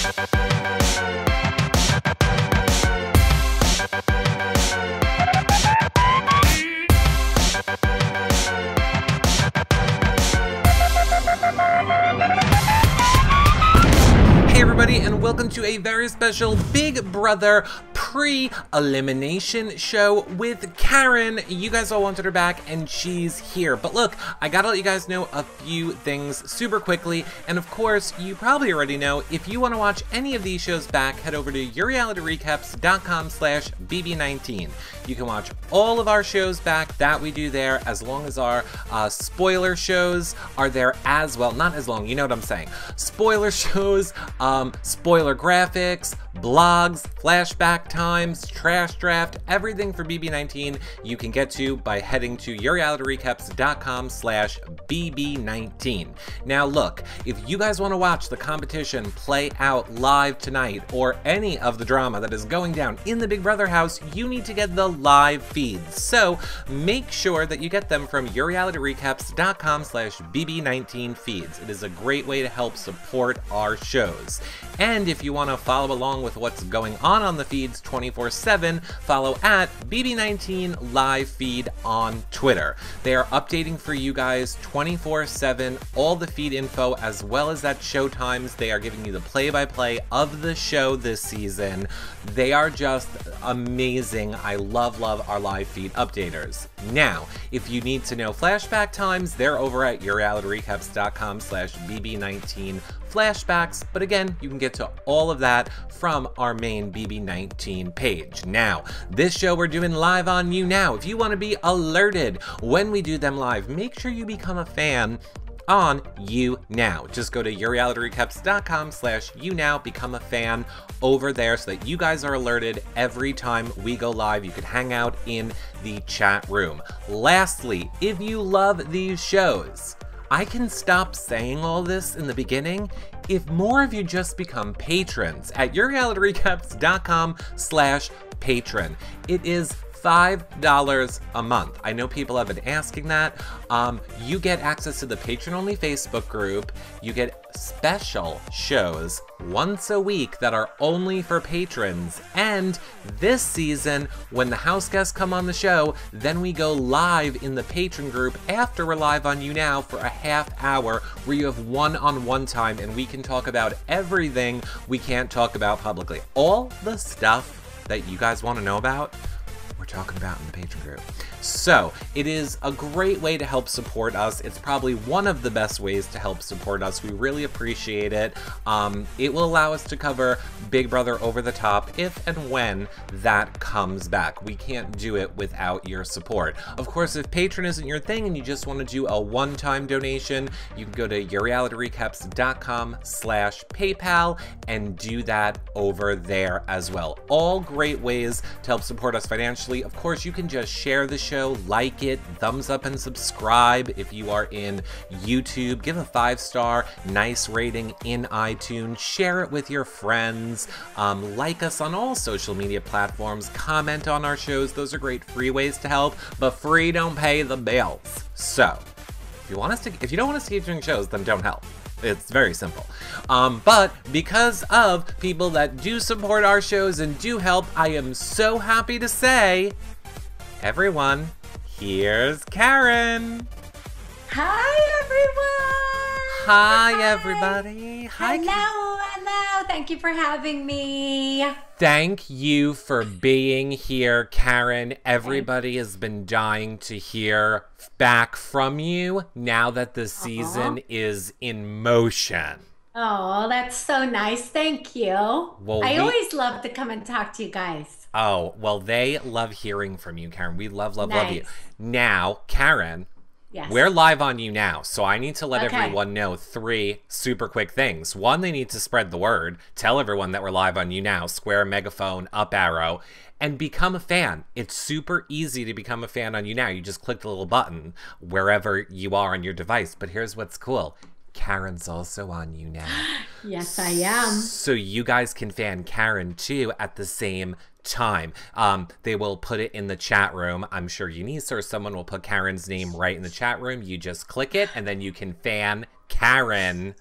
Hey everybody, and welcome to a very special Big Brother pre-elimination show with Karen. You guys all wanted her back, and she's here. But look, I gotta let you guys know a few things super quickly. And of course, you probably already know, if you want to watch any of these shows back, head over to yourrealityrecaps.com/bb19. You can watch all of our shows back that we do there, as long as our spoiler shows are there as well. Not as long, you know what I'm saying. Spoiler shows, spoiler graphics, blogs, flashback times, trash draft, everything for BB19 you can get to by heading to yourrealityrecaps.com/bb19. Now look, if you guys want to watch the competition play out live tonight, or any of the drama that is going down in the Big Brother house, you need to get the live feeds. So make sure that you get them from yourrealityrecaps.com/bb19 feeds. It is a great way to help support our shows. And if you want to follow along with what's going on the feeds 24/7, follow at bb19 live feed on Twitter. They are updating for you guys 24/7 all the feed info, as well as at show times. They are giving you the play-by-play of the show this season. They are just amazing. I love our live feed updaters. Now, if you need to know flashback times, they're over at yourrealityrecaps.com/bb19 flashbacks, but again, you can get to all of that from our main BB19 page. Now, this show we're doing live on You Now. If you want to be alerted when we do them live, make sure you become a fan on You Now. Just go to yourrealityrecaps.com/YouNow, become a fan over there so that you guys are alerted every time we go live. You can hang out in the chat room. Lastly, if you love these shows, I can stop saying all this in the beginning if more of you just become patrons at yourrealityrecaps.com/patron. It is $5 a month. I know people have been asking that. You get access to the patron-only Facebook group. You get special shows once a week that are only for patrons. And this season, when the house guests come on the show, then we go live in the patron group after we're live on You Now for a half hour where you have one-on-one time, and we can talk about everything we can't talk about publicly. All the stuff that you guys want to know about, we're talking about in the patron group. So it is a great way to help support us. It's probably one of the best ways to help support us. We really appreciate it. It will allow us to cover Big Brother Over the Top if and when that comes back. We can't do it without your support. Of course, if Patreon isn't your thing and you just want to do a one-time donation, you can go to yourrealityrecaps.com/PayPal and do that over there as well. All great ways to help support us financially. Of course, you can just share the show, like it, thumbs up and subscribe. If you are in YouTube, give a 5-star nice rating in iTunes, share it with your friends, like us on all social media platforms, comment on our shows. Those are great free ways to help, but free don't pay the bills. So if you don't want us to keep doing shows, then don't help. It's very simple. But because of people that do support our shows and do help, I am so happy to say, everyone, here's Karen. Hi, everyone. Hi, everybody. Hi. Hello, hello. Thank you for having me. Thank you for being here, Karen. Everybody has been dying to hear back from you now that the season is in motion. Oh, that's so nice. Thank you. Well, I always love to come and talk to you guys. Oh, well, they love hearing from you, Karen. We love you. Now, Karen, yes, we're live on You Now, so I need to let everyone know 3 super quick things. 1, they need to spread the word. Tell everyone that we're live on You Now. Square, megaphone, up arrow. And become a fan. It's super easy to become a fan on You Now. You just click the little button wherever you are on your device. But here's what's cool. Karen's also on You Now. Yes, I am. So you guys can fan Karen too at the same time. They will put it in the chat room. I'm sure Eunice or someone will put Karen's name right in the chat room. You just click it and then you can fan Karen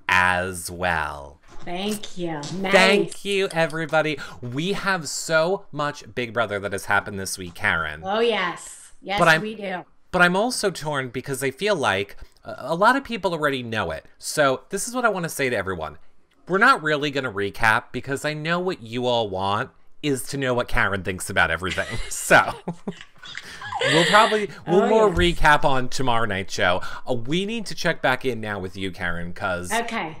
as well. Thank you. Nice. Thank you, everybody. We have so much Big Brother that has happened this week, Karen. Oh, yes. Yes, we do. But I'm also torn because I feel like a lot of people already know it. So this is what I want to say to everyone. We're not really going to recap because I know what you all want is to know what Karen thinks about everything. So we'll more recap on tomorrow night's show. We need to check back in now with you, Karen, because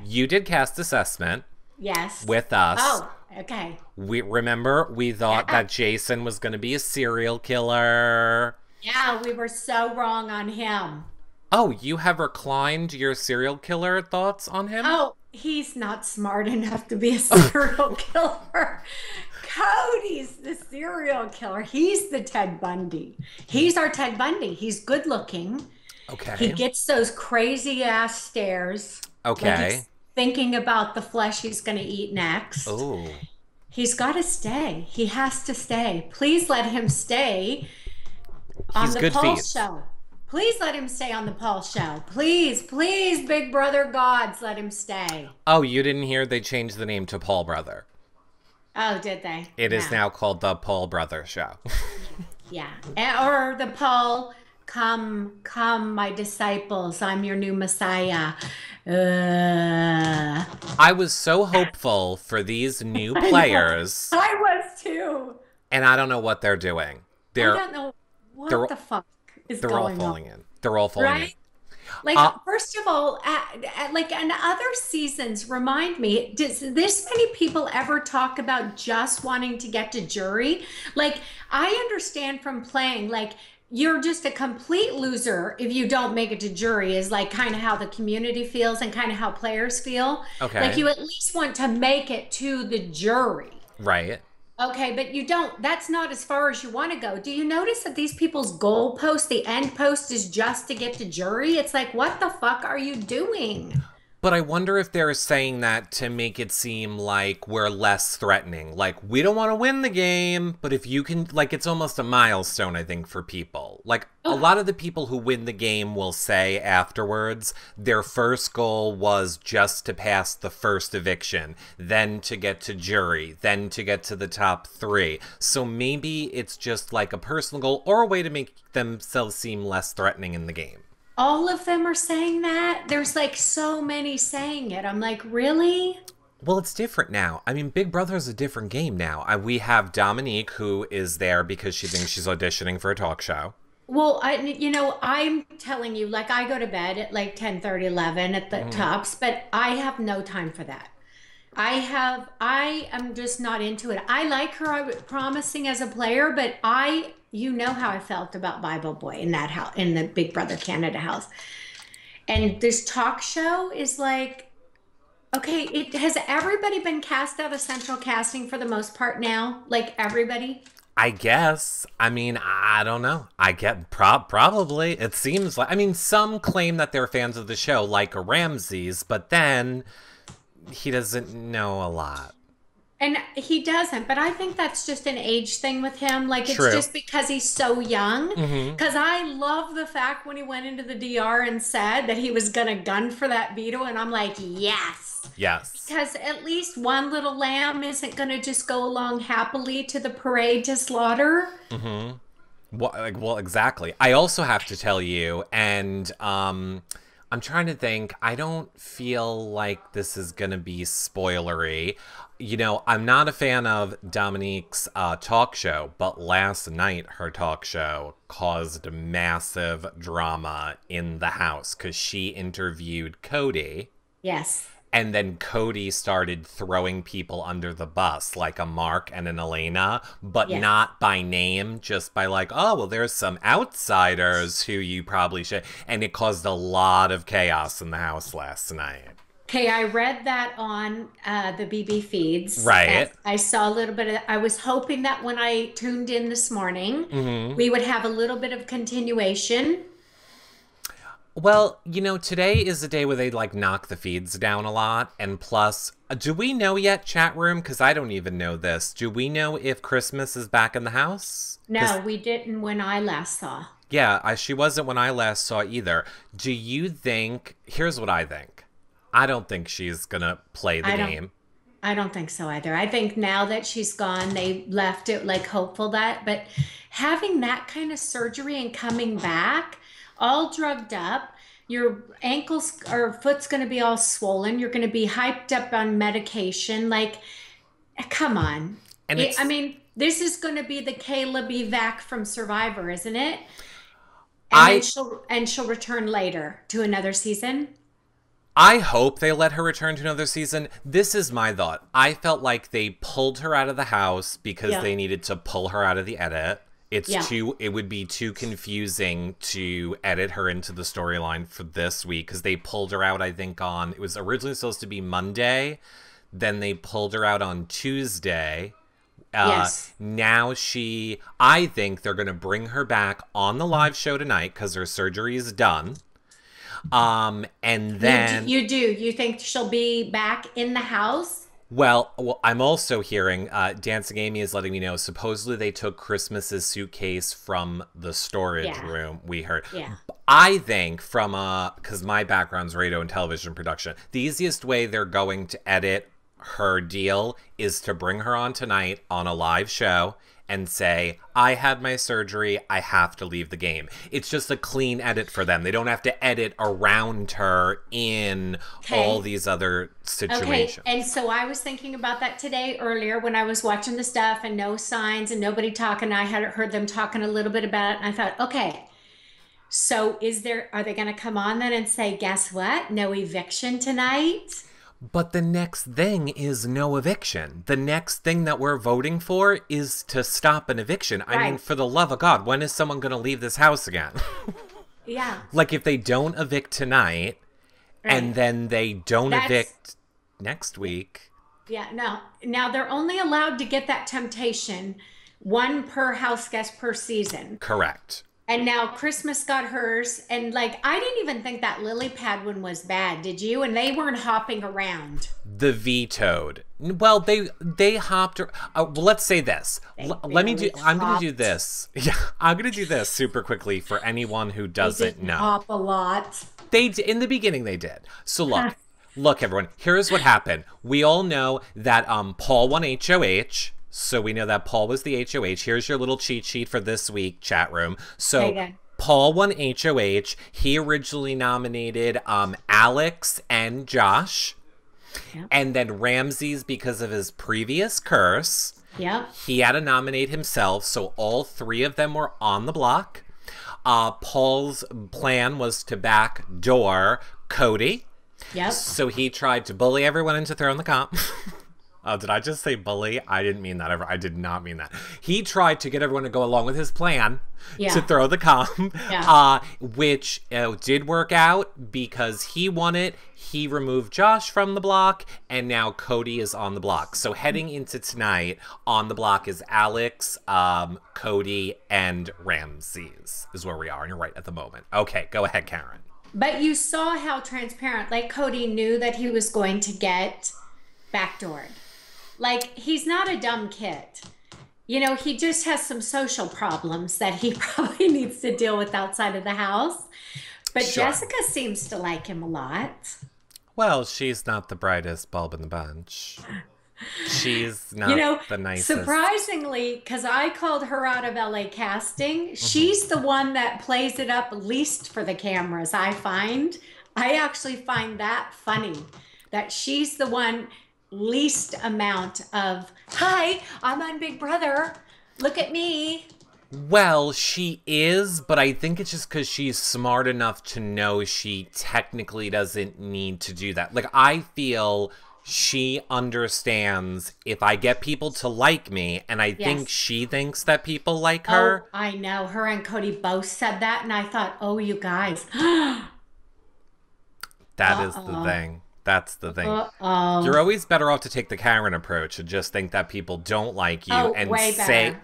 you did cast assessment. Yes. With us. Oh, okay. We thought that Jason was going to be a serial killer. Yeah, we were so wrong on him. Oh, you have reclined your serial killer thoughts on him? Oh, he's not smart enough to be a serial killer. Cody's the serial killer. He's the Ted Bundy. He's our Ted Bundy. He's good looking. Okay. He gets those crazy ass stares. Okay. Like he's thinking about the flesh he's going to eat next. Oh. He's got to stay. He has to stay. Please let him stay on the Paul show. Please let him stay on the Paul show. Please, please, Big Brother gods, let him stay. Oh, you didn't hear they changed the name to Paul Brother. Oh, did they? It is now called the Paul Brother Show. Yeah. Or the Paul, come, my disciples. I'm your new Messiah. I was so hopeful for these new players. I was too. And I don't know what they're doing. I don't know what the fuck is going on. They're all falling in. They're all falling in. Like, first of all, like in other seasons, remind me, does this many people ever talk about just wanting to get to jury? Like, I understand from playing, like, you're just a complete loser if you don't make it to jury is like kind of how the community feels and kind of how players feel. Okay. Like you at least want to make it to the jury. Right. Okay, but you don't. That's not as far as you want to go. Do you notice that these people's goal post, the end post is just to get to jury? It's like, what the fuck are you doing? But I wonder if they're saying that to make it seem like we're less threatening. Like, we don't want to win the game, but if you can, like, it's almost a milestone, I think, for people. Like, a lot of the people who win the game will say afterwards, their first goal was just to pass the first eviction, then to get to jury, then to get to the top 3. So maybe it's just like a personal goal or a way to make themselves seem less threatening in the game. All of them are saying that? There's like so many saying it. I'm like, really? Well, it's different now. I mean, Big Brother is a different game now. We have Dominique, who is there because she thinks she's auditioning for a talk show. Well, I'm telling you, like, I go to bed at like 10:30, 11 at the tops, but I have no time for that. I am just not into it. I like her, I was promising as a player, but you know how I felt about Bible Boy in that house, in the Big Brother Canada house. And this talk show is like, okay, has everybody been cast out of central casting for the most part now? Like everybody? I guess. I mean, I don't know. I get probably. It seems like, I mean, some claim that they're fans of the show, like a Ramses, but then he doesn't know a lot. And he doesn't, but I think that's just an age thing with him. Like, it's just because he's so young. Because I love the fact when he went into the DR and said that he was going to gun for that veto. And I'm like, yes. Yes. Because at least one little lamb isn't going to just go along happily to the parade to slaughter. Well, exactly. I also have to tell you, and I'm trying to think, I don't feel like this is going to be spoilery. You know, I'm not a fan of Dominique's talk show, but last night her talk show caused massive drama in the house because she interviewed Cody. Yes. And then Cody started throwing people under the bus, like a Mark and an Elena, but not by name, just by like, oh, well, there's some outsiders who you probably should. And it caused a lot of chaos in the house last night. Okay, I read that on the BB feeds. Right. I saw a little bit of, I was hoping that when I tuned in this morning, we would have a little bit of continuation. Well, you know, today is a day where they, like, knock the feeds down a lot. And plus, do we know yet, chat room? Because I don't even know this. Do we know if Christmas is back in the house? No, we didn't when I last saw. Yeah, she wasn't when I last saw either. Do you think, here's what I think. I don't think she's gonna play the I don't. game. I don't think so either. I think now that she's gone, they left it like hopeful that, but having that kind of surgery and coming back all drugged up, your ankles or foot's going to be all swollen. You're going to be hyped up on medication. Like, come on. And I mean, this is going to be the Caleb evac from Survivor, isn't it? And then she'll return later to another season. I hope they let her return to another season. This is my thought. I felt like they pulled her out of the house because they needed to pull her out of the edit. It would be too confusing to edit her into the storyline for this week because they pulled her out, I think, it was originally supposed to be Monday. Then they pulled her out on Tuesday. Yes. Now I think they're going to bring her back on the live show tonight because her surgery is done. And then you think she'll be back in the house? Well, I'm also hearing Dancing Amy is letting me know supposedly they took Christmas's suitcase from the storage room. We heard. Yeah. I think because my background's radio and television production, the easiest way they're going to edit her deal is to bring her on tonight on a live show and say, I had my surgery, I have to leave the game. It's just a clean edit for them. They don't have to edit around her in all these other situations. Okay, and so I was thinking about that today earlier when I was watching the stuff and no signs and nobody talking. I had heard them talking a little bit about it and I thought, okay, so are they going to come on then and say, guess what? No eviction tonight? But the next thing is no eviction. The next thing that we're voting for is to stop an eviction. Right. I mean, for the love of God, when is someone going to leave this house again? Yeah. Like if they don't evict tonight and then they don't evict next week. Yeah, no. Now they're only allowed to get that temptation, one per house guest per season. Correct. And now Christmas got hers. And like, I didn't even think that lily pad one was bad. Did you? And they weren't hopping around. The vetoed. Well, they hopped. Well, let's say this. I'm going to do this. Yeah, I'm going to do this super quickly for anyone who doesn't know. Hop a lot. In the beginning they did. So look, everyone. Here's what happened. We all know that Paul won HOH. So we know that Paul was the HOH. Here's your little cheat sheet for this week, chat room. So Paul won HOH. He originally nominated Alex and Josh. Yep. And then Ramses, because of his previous curse, he had to nominate himself. So all three of them were on the block. Paul's plan was to backdoor Cody. Yep. So he tried to bully everyone into throwing the comp. Oh, did I just say bully? I didn't mean that. I did not mean that. He tried to get everyone to go along with his plan to throw the comp, which did work out because he won it. He removed Josh from the block, and now Cody is on the block. So heading into tonight, on the block is Alex, Cody, and Ramses is where we are. And you're right at the moment. Okay, go ahead, Karen. But you saw how transparent, like Cody knew that he was going to get backdoored. Like, he's not a dumb kid. You know, he just has some social problems that he probably needs to deal with outside of the house. But Jessica seems to like him a lot. Well, she's not the brightest bulb in the bunch. She's not the nicest. Surprisingly, because I called her out of LA casting, she's the one that plays it up least for the cameras, I find. I actually find that funny, that she's the one least amount of, hi, I'm on Big Brother, look at me. Well, she is, but I think it's just because she's smart enough to know she technically doesn't need to do that. Like, I feel she understands if I get people to like me, and I think she thinks that people like her. Oh, I know. Her and Cody both said that, and I thought, oh, you guys. That is the thing. That's the thing. You're always better off to take the Karen approach and just think that people don't like you and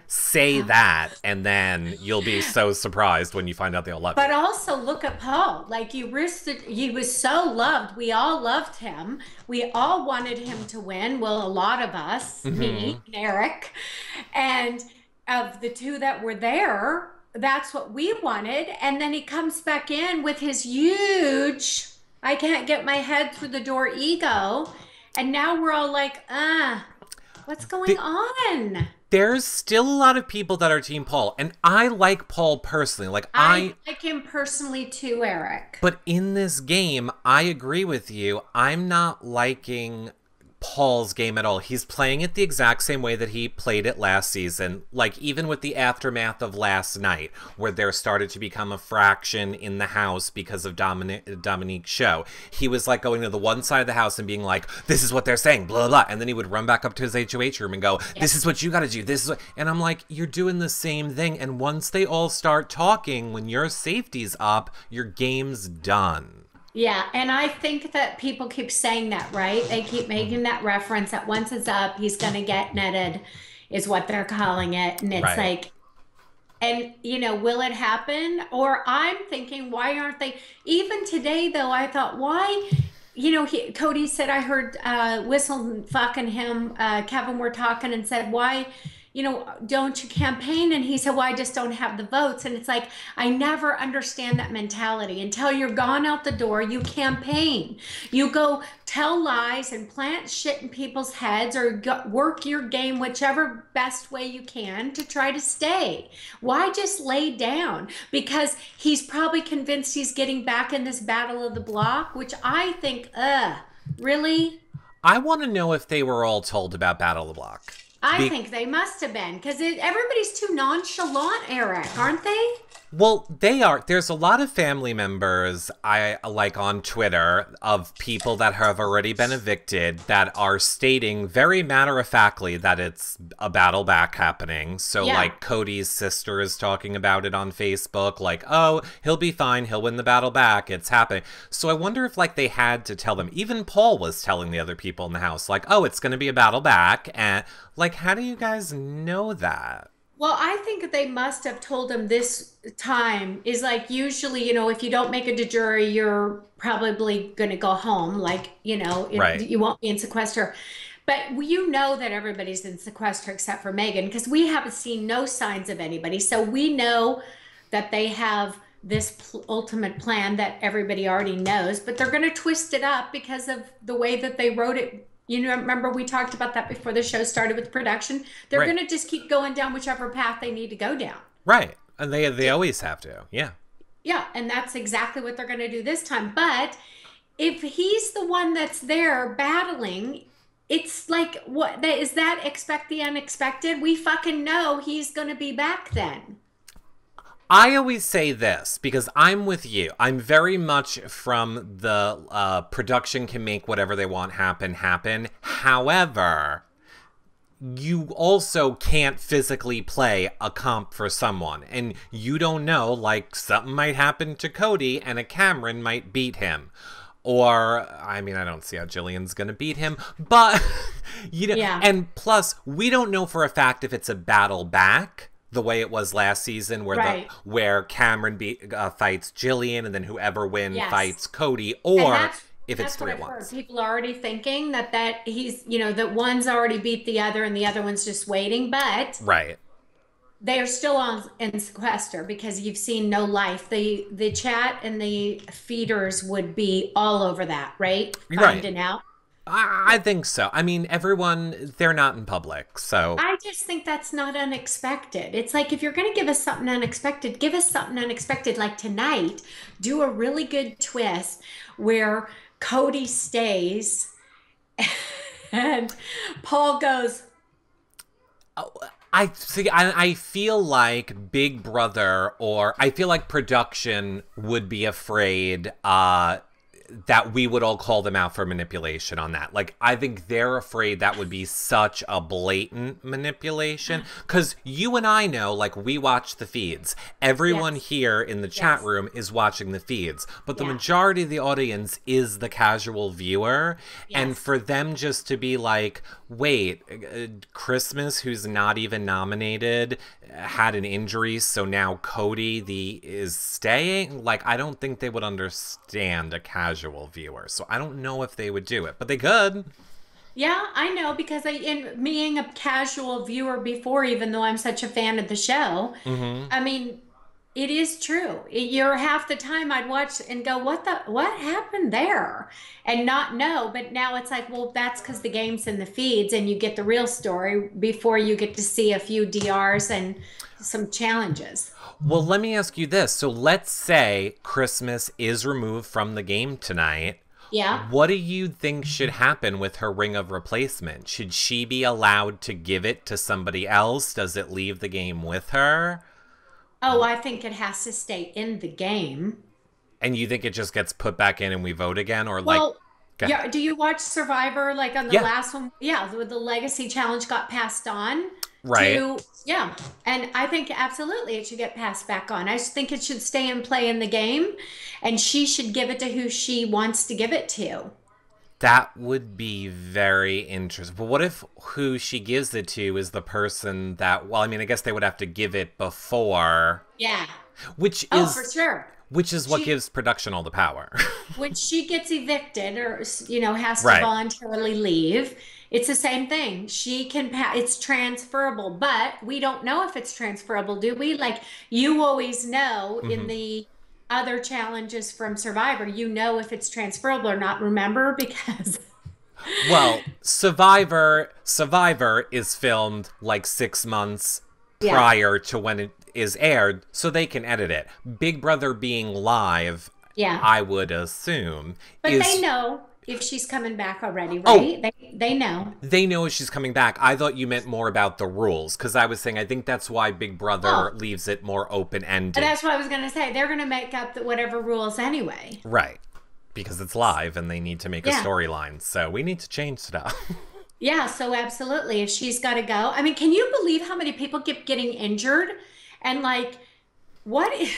say that, and then you'll be so surprised when you find out they all love you. But also look at Paul. Like, he was so loved. We all loved him. We all wanted him to win. Well, a lot of us, me, Eric, and of the two that were there, that's what we wanted. And then he comes back in with his huge I can't get my head through the door ego. And now we're all like, what's going on? There's still a lot of people that are Team Paul, and I like Paul personally. Like I like him personally too, Eric. But in this game, I agree with you. I'm not liking Paul's game at all. He's playing it the exact same way that he played it last season. Like, even with the aftermath of last night, where there started to become a fraction in the house because of Dominique's show. He was, like, going to the one side of the house and being like, this is what they're saying, blah, blah, blah. And then he would run back up to his HOH room and go, this is what you gotta do. This is what... And I'm like, you're doing the same thing. And once they all start talking, when your safety's up, your game's done. Yeah, and I think that people keep saying that, right? They keep making that reference that once it's up, he's going to get netted, is what they're calling it. And it's like, and, you know, will it happen? Or I'm thinking, why aren't they? Even today, though, I thought, why? You know, Cody said, I heard Whistle fucking him, Kevin were talking and said, why? You know, don't you campaign? And he said, well, I just don't have the votes. And it's like, I never understand that mentality. Until you're gone out the door, you campaign. You go tell lies and plant shit in people's heads, or work your game whichever best way you can to try to stay. Why just lay down? Because he's probably convinced he's getting back in this battle of the block, which I think, really? I want to know if they were all told about Battle of the Block. I think they must have been, because everybody's too nonchalant, Eric, aren't they? Well, they are. There's a lot of family members I like on Twitter of people that have already been evicted that are stating very matter-of-factly that it's a battle back happening. So, like, Cody's sister is talking about it on Facebook, like, oh, he'll be fine, he'll win the battle back, it's happening. So I wonder if, like, they had to tell them. Even Paul was telling the other people in the house, like, oh, it's going to be a battle back. And, like, how do you guys know that? Well, I think they must have told him this time is like, usually, you know, if you don't make it to jury, you're probably going to go home. Like, you know, you won't be in sequester. But you know that everybody's in sequester except for Megan, because we haven't seen no signs of anybody. So we know that they have this ultimate plan that everybody already knows, but they're going to twist it up because of the way that they wrote it. You know, remember we talked about that before the show started with production. They're going to just keep going down whichever path they need to go down. Right. And they always have to. Yeah. Yeah. And that's exactly what they're going to do this time. But if he's the one that's there battling, it's like, what is that? Expect the unexpected? We fucking know he's going to be back then. I always say this because I'm with you. I'm very much from the production can make whatever they want happen. However, you also can't physically play a comp for someone. And you don't know, like, something might happen to Cody and a Cameron might beat him. Or, I mean, I don't see how Jillian's gonna beat him, but, you know, and plus, we don't know for a fact if it's a battle back. The way it was last season, where where Cameron fights Jillian, and then whoever wins fights Cody, or if it's 3-1. People are already thinking that he's, you know, that one's already beat the other, and the other one's just waiting. But they are still in sequester because you've seen no life. The chat and the feeders would be all over that, right? Finding out. I think so. I mean, everyone, they're not in public, so... I just think that's not unexpected. It's like, if you're going to give us something unexpected, give us something unexpected. Like tonight, do a really good twist where Cody stays and Paul goes... I feel like Big Brother, or I feel like production would be afraid that we would all call them out for manipulation on that. Like, I think they're afraid that would be such a blatant manipulation. Because you and I know, like, we watch the feeds. Everyone here in the chat room is watching the feeds. But the majority of the audience is the casual viewer. And for them just to be like, wait, Christmas, who's not even nominated, had an injury, so now Cody is staying? Like, I don't think they would understand a casual viewer. So I don't know if they would do it, but they could. Yeah, I know, because in being a casual viewer before, even though I'm such a fan of the show, I mean, It is true. You're half the time I'd watch and go, what happened there? And not know. But now it's like, well, that's because the game's in the feeds and you get the real story before you get to see a few DRs and some challenges. Well, let me ask you this. So let's say Christmas is removed from the game tonight. Yeah. What do you think should happen with her ring of replacement? Should she be allowed to give it to somebody else? Does it leave the game with her? Oh, I think it has to stay in the game. And you think it just gets put back in and we vote again? Or like, Well, yeah. Do you watch Survivor? Like on the yeah, last one, yeah, the Legacy Challenge got passed on right. to, yeah. And I think absolutely it should get passed back on. I just think it should stay and play in the game, and she should give it to who she wants to give it to. That would be very interesting. But what if who she gives it to is the person that, well, I mean, I guess they would have to give it before, Yeah. which Oh, is for sure. which is what She gives production all the power. when she gets evicted or has to Right. voluntarily leave, it's the same thing. She can it's transferable, but we don't know if it's transferable, do we? Like you always know in the other challenges from Survivor, you know if it's transferable or not, remember? Because Well, Survivor is filmed like 6 months yeah. prior to when it is aired, so they can edit it. Big Brother being live, Yeah. I would assume, But is they know if she's coming back already, oh, right? They know. they know she's coming back. I thought you meant more about the rules, because I was saying I think that's why Big Brother Oh, leaves it more open-ended. that's what I was going to say. They're going to make up whatever rules anyway. Right. Because it's live and they need to make a Yeah. storyline. So we need to change stuff. Yeah, so absolutely. If she's got to go. I mean, can you believe how many people keep getting injured? And like, what is.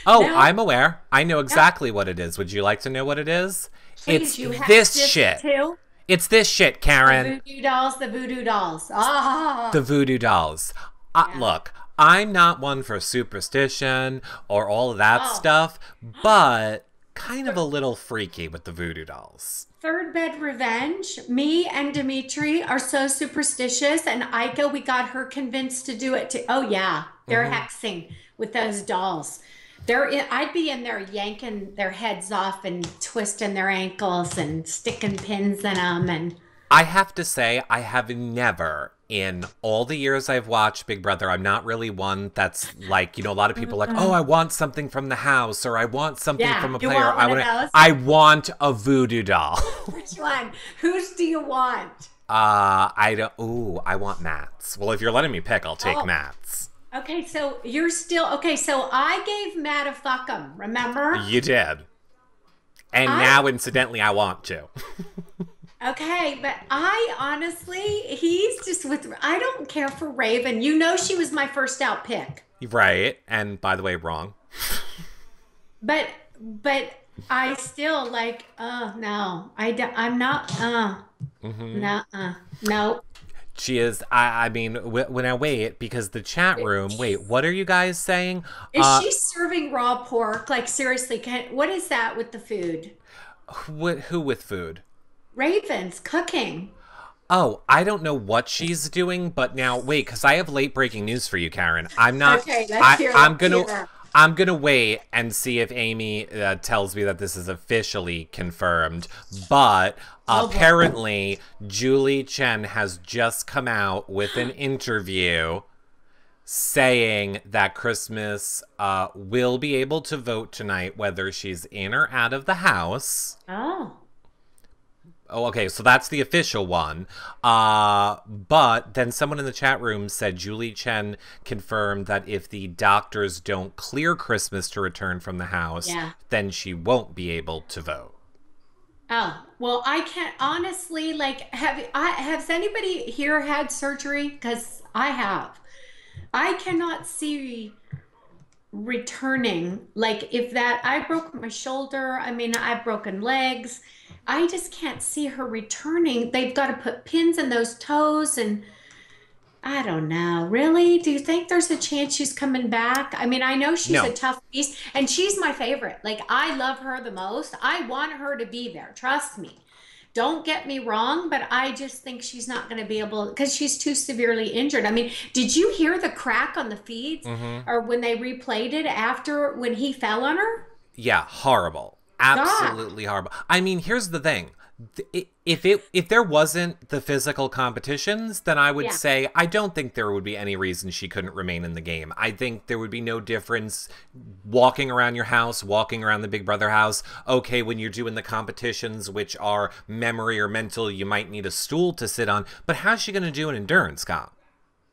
Oh, Now, I'm aware. I know yeah, exactly what it is. Would you like to know what it is? please, It's you have this this shit. too? It's this shit, The Karen. voodoo dolls, the voodoo dolls. Ah, The voodoo dolls. yeah. Look, I'm not one for superstition or all of that Oh, stuff, but kind of a little freaky with the voodoo dolls. third bed revenge. Me and Dimitri are so superstitious, and Ika, we got her convinced to do it too. Oh yeah, they're hexing with those dolls. I'd be in there yanking their heads off and twisting their ankles and sticking pins in them. And I have to say, I have never, in all the years I've watched Big Brother, I'm not really one that's like, a lot of people are like, oh, I want something from the house, or I want something yeah, from a you player. want one of those? I want a voodoo doll. Which one? Whose do you want? I don't, ooh, I want Matt's. Well, if you're letting me pick, I'll take Oh, Matt's. okay. So you're still okay. So I gave Matt a fuck 'em. Remember? You did. And I now, incidentally, I want to. Okay, but I honestly, he's just with. I don't care for Raven. You know, she was my first out pick. Right. And by the way, wrong. But I still like. No, I'm not. No, no. She is, I mean, when I wait, because the chat room, wait, what are you guys saying? Is she serving raw pork? Like seriously, what is that with the food? Who with food? Raven's cooking. Oh, I don't know what she's doing, but now wait, because I have late breaking news for you, Karen. I'm not. Okay, let's hear. I'm Let's gonna. hear. I'm gonna wait and see if Amy tells me that this is officially confirmed. But Oh boy. apparently, Julie Chen has just come out with an interview saying that Christmas will be able to vote tonight, whether she's in or out of the house. Oh. Oh, okay, so that's the official one. But then someone in the chat room said Julie Chen confirmed that if the doctors don't clear Christmas to return from the house, Yeah. then she won't be able to vote. Oh, well, I can't honestly like has anybody here had surgery? Because I have. I cannot see returning. Like if that I broke my shoulder, I mean I've broken legs. I just can't see her returning. They've got to put pins in those toes and I don't know. Really? Do you think there's a chance she's coming back? I mean, I know she's No. a tough beast and she's my favorite. Like I love her the most. I want her to be there. Trust me. don't get me wrong, but I just think she's not going to be able, because she's too severely injured. I mean, did you hear the crack on the feeds or when they replayed it after when he fell on her? Yeah, horrible. Absolutely horrible. I mean, here's the thing. If there wasn't the physical competitions, then I would say I don't think there would be any reason she couldn't remain in the game. I think there would be no difference walking around your house, walking around the Big Brother house. Okay, when you're doing the competitions, which are memory or mental, you might need a stool to sit on. But how's she going to do an endurance comp?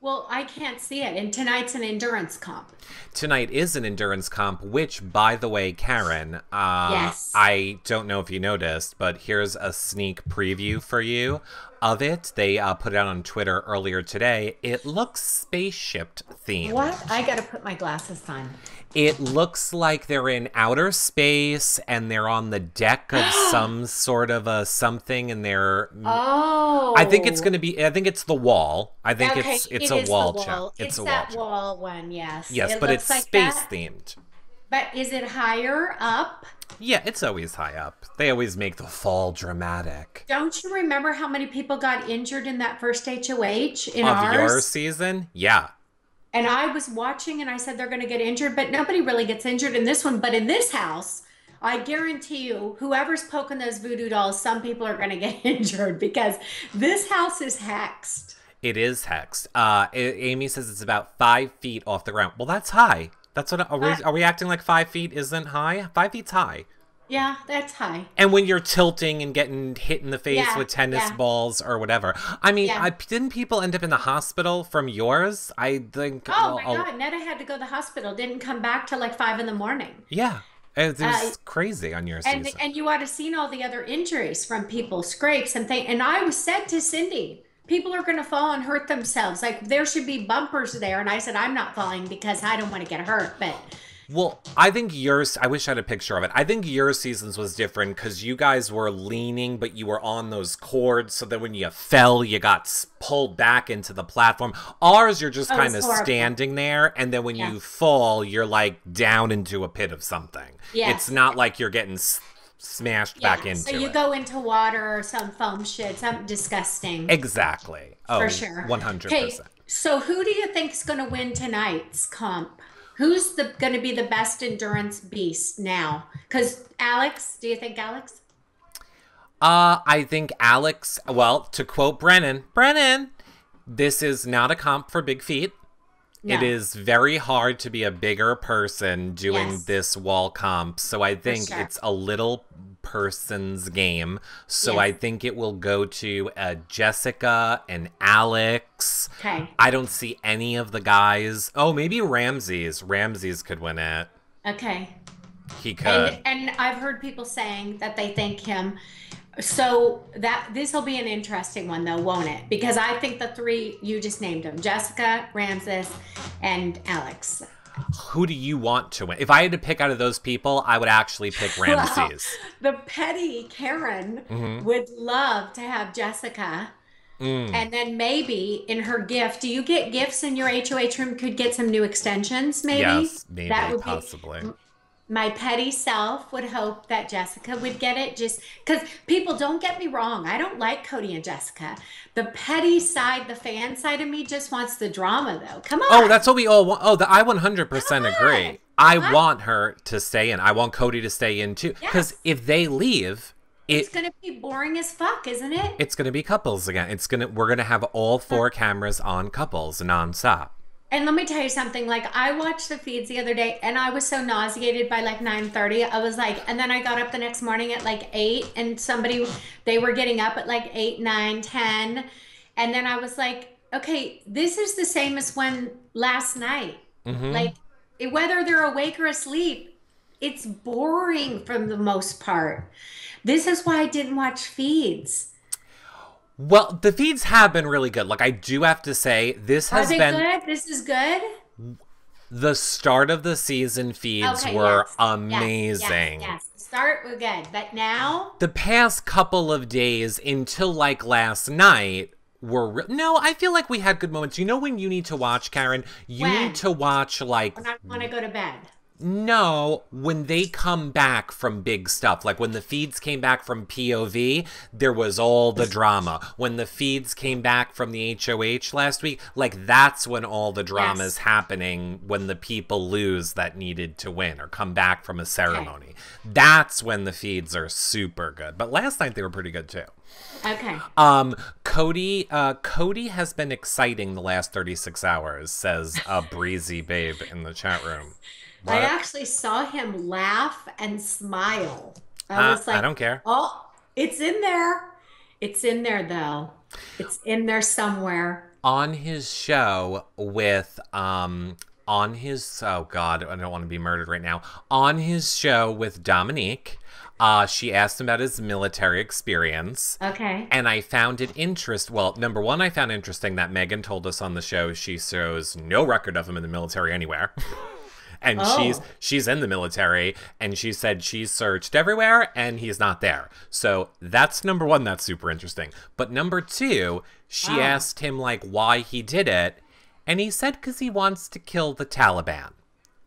Well, I can't see it. And tonight's an endurance comp. Tonight is an endurance comp, which, by the way, Karen, yes. I don't know if you noticed, but here's a sneak preview for you of it. They put it out on Twitter earlier today. It looks spaceship themed. What? I got to put my glasses on. It looks like they're in outer space and they're on the deck of some sort of a something, and they're. Oh. I think it's going to be. I think it's the wall. I think okay, it's a wall shot. It's a that wall one. Yes. Yes, but it's like space themed. But is it higher up? Yeah, it's always high up. They always make the fall dramatic. Don't you remember how many people got injured in that first HOH in ours? Of your season? Yeah. And I was watching and I said they're going to get injured, but nobody really gets injured in this one. But in this house, I guarantee you, whoever's poking those voodoo dolls, some people are going to get injured because this house is hexed. It is hexed. Amy says it's about 5 feet off the ground. Well, that's high. That's what. Are we acting like 5 feet isn't high? 5 feet's high. Yeah, that's high. And when you're tilting and getting hit in the face with tennis balls or whatever. I mean, didn't people end up in the hospital from yours? I think. Oh, my God. Netta had to go to the hospital. Didn't come back till like 5 a.m. Yeah. It was crazy on your season. And you ought to have seen all the other injuries from people, scrapes and things. And I was said to Cindy, people are going to fall and hurt themselves. Like, there should be bumpers there. And I said, I'm not falling because I don't want to get hurt. But... Well, I think yours, I wish I had a picture of it. I think your seasons was different because you guys were leaning, but you were on those cords. So that when you fell, you got pulled back into the platform. Ours, you're just kind of standing there. And then when you fall, you're like down into a pit of something. Yes. It's not like you're getting smashed back into it. So you go into water or some foam shit, something disgusting. Exactly. Oh, for sure. 100%. Okay, so who do you think is going to win tonight's comp? Who's going to be the best endurance beast now? Because Alex, do you think Alex? I think Alex, well, to quote Brennan, this is not a comp for big feet. No. It is very hard to be a bigger person doing this wall comp. So I think it's a little person's game. So I think it will go to Jessica and Alex. Okay. I don't see any of the guys. Oh, maybe Ramses. Ramses could win it. Okay. He could. And I've heard people saying that they think him. So this will be an interesting one, though, won't it? Because I think the three, you just named them, Jessica, Ramses, and Alex. Who do you want to win? If I had to pick out of those people, I would actually pick Ramses. Well, the petty Karen would love to have Jessica. And then maybe in her gift, do you get gifts in your HOH room? Could get some new extensions, maybe? Yes, maybe, that would possibly. My petty self would hope that Jessica would get it, just because people, don't get me wrong, I don't like Cody and Jessica. The petty side, the fan side of me just wants the drama, though. Come on. Oh, that's what we all want. Oh, I 100% agree. I want her to stay in. I want Cody to stay in, too. Because if they leave... It's going to be boring as fuck, isn't it? It's going to be couples again. We're going to have all 4 cameras on couples nonstop. And let me tell you something, like I watched the feeds the other day and I was so nauseated by like 9:30. I was like, and then I got up the next morning at like 8 and they were getting up at like 8, 9, 10. And then I was like, okay, this is the same as when last night. Like whether they're awake or asleep, it's boring for the most part. This is why I didn't watch feeds. Well, the feeds have been really good. Like, I do have to say, this has been... Are they good? This is good? The start of the season feeds were amazing. Yes. The start was good. But now... The past couple of days until, like, last night were... No, I feel like we had good moments. You know when you need to watch, Karen? You need to watch, like... When I want to go to bed. No, when they come back from big stuff, like when the feeds came back from POV, there was all the drama. When the feeds came back from the HOH last week, like that's when all the drama is happening, when the people lose that needed to win or come back from a ceremony. Okay. That's when the feeds are super good. But last night they were pretty good too. Okay. Cody has been exciting the last 36 hours, says a breezy babe in the chat room. What? I actually saw him laugh and smile. I was like, I don't care. Oh, it's in there. It's in there though. It's in there somewhere. On his show with oh God, I don't want to be murdered right now. On his show with Dominique, she asked him about his military experience. Okay. And I found it well, number one, I found interesting that Megan told us on the show she shows no record of him in the military anywhere. And she's in the military, and she said she's searched everywhere, and he's not there. So that's number one. That's super interesting. But number two, she asked him, like, why he did it, and he said because he wants to kill the Taliban.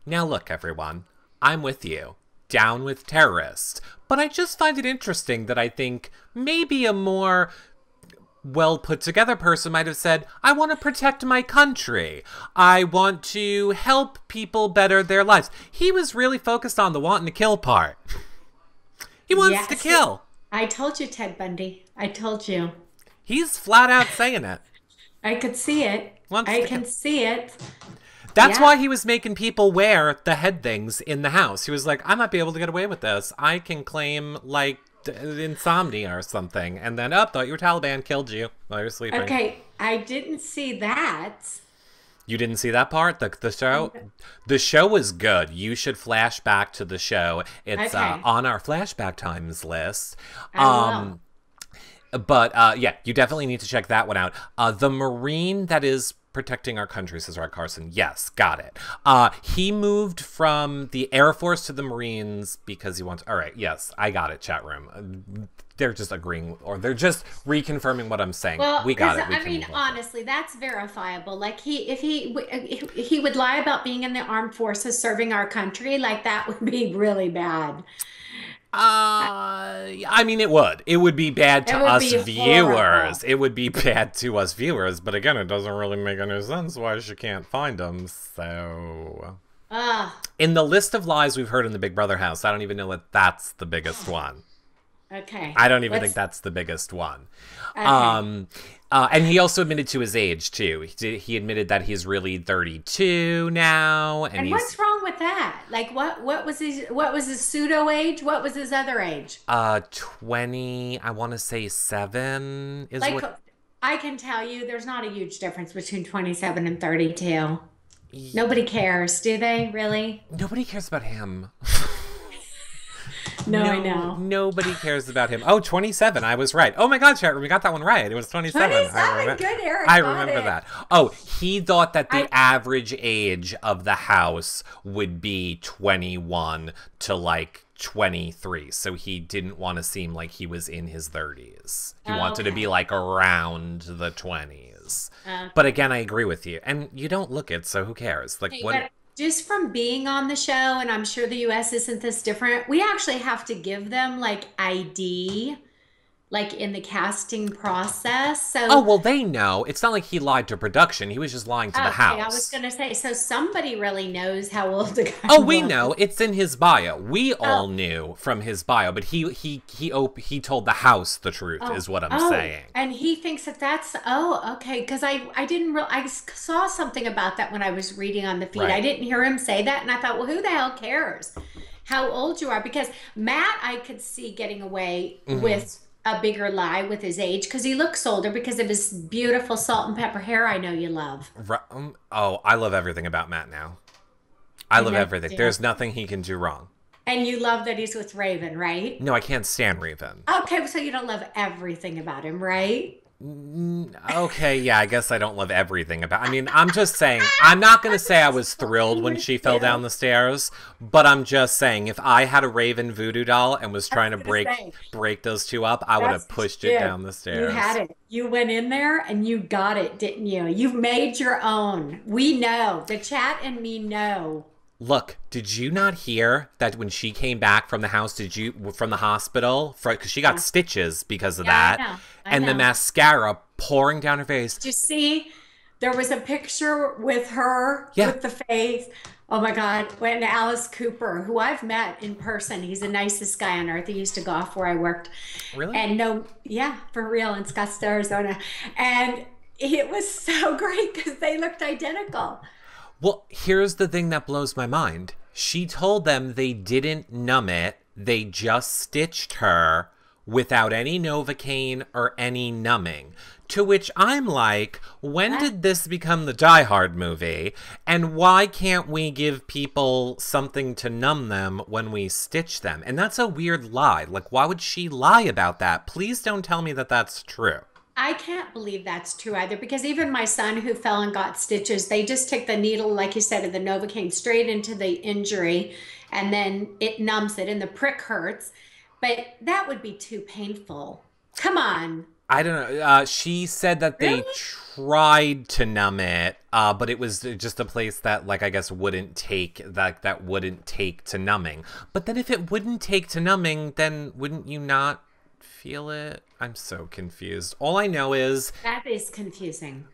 Now, look, everyone, I'm with you. Down with terrorists. But I just find it interesting that I think maybe a more well put together person might have said, I want to protect my country. I want to help people better their lives. He was really focused on the wanting to kill part. He wants to kill. I told you, Ted Bundy. I told you. He's flat out saying it. I could see it. I can see it. That's why he was making people wear the head things in the house. He was like, I might be able to get away with this. I can claim, like, insomnia or something, and then thought you were Taliban, killed you while you were sleeping. Okay, I didn't see that. You didn't see that part? The show? The show was good. You should flash back to the show. It's on our flashback times list. But yeah, you definitely need to check that one out. The Marine that is protecting our country, says Rod Carson. Yes, got it. He moved from the Air Force to the Marines because he wants... All right, yes, I got it, chat room. They're just agreeing, or they're just reconfirming what I'm saying. Well, we got it. I mean, honestly, that's verifiable. Like, if he would lie about being in the armed forces serving our country, like, that would be really bad. I mean, it would be bad to us viewers. It would be bad to us viewers, but again, it doesn't really make any sense why she can't find them, so... In the list of lies we've heard in the Big Brother house, I don't even know that that's the biggest one. Okay. I don't even think that's the biggest one. Okay. And he also admitted to his age, too. He admitted that he's really 32 now. And what's wrong with that? Like, what was his pseudo age? What was his other age? 20, I want to say 7 is like, I can tell you there's not a huge difference between 27 and 32. Nobody cares, do they? Really? Nobody cares about him. No, I know. Nobody cares about him. Oh, 27. I was right. Oh my God, chat room, we got that one right. It was 27. 27. Good, Eric. I remember that. Oh, he thought that the average age of the house would be 21 to like 23. So he didn't want to seem like he was in his 30s. He wanted to be like around the 20s. But again, I agree with you. And you don't look it, so who cares? Like, what? Just from being on the show, and I'm sure the US isn't this different, we actually have to give them like ID, like in the casting process. So oh, well, they know. It's not like he lied to production. He was just lying to the house. I was going to say, so somebody really knows how old the guy Oh, we know. It's in his bio. We all knew from his bio, but he told the house the truth is what I'm saying. And he thinks that's, okay. Because I saw something about that when I was reading on the feed. Right. I didn't hear him say that. And I thought, well, who the hell cares how old you are? Because Matt, I could see getting away with a bigger lie with his age because he looks older because of his beautiful salt and pepper hair I know you love. I love everything about Matt now. I love everything. There's nothing he can do wrong. And you love that he's with Raven, right? No, I can't stand Raven. Okay, so you don't love everything about him, right? Okay, yeah, I guess I don't love everything about... I mean, I'm just saying, I'm not going to say I was thrilled when she fell down the stairs, but I'm just saying, if I had a Raven voodoo doll and was trying to break those two up, I would have pushed it down the stairs. You had it. You went in there and you got it, didn't you? You've made your own. We know. The chat and me know. Look, did you not hear that when she came back from the house, from the hospital, because she got stitches because of that, I know. I and the know. mascara pouring down her face? Did you see? There was a picture with her Yeah, with the face. Oh my God. When Alice Cooper, who I've met in person, he's the nicest guy on earth. He used to golf where I worked. really? And no, yeah, for real, in Scottsdale, Arizona. And it was so great because they looked identical. Well, here's the thing that blows my mind. She told them they didn't numb it. They just stitched her without any Novocaine or any numbing. To which I'm like, when did this become the Die Hard movie? And why can't we give people something to numb them when we stitch them? And that's a weird lie. Like, why would she lie about that? Please don't tell me that that's true. I can't believe that's true either because even my son who fell and got stitches, they just take the needle, like you said, of the Novocaine straight into the injury and then it numbs it and the prick hurts. But that would be too painful. Come on. I don't know. She said that they Really? tried to numb it, but it was just a place that, like, I guess wouldn't take that wouldn't take to numbing. But then if it wouldn't take to numbing, then wouldn't you not feel it? I'm so confused. All I know is That is confusing.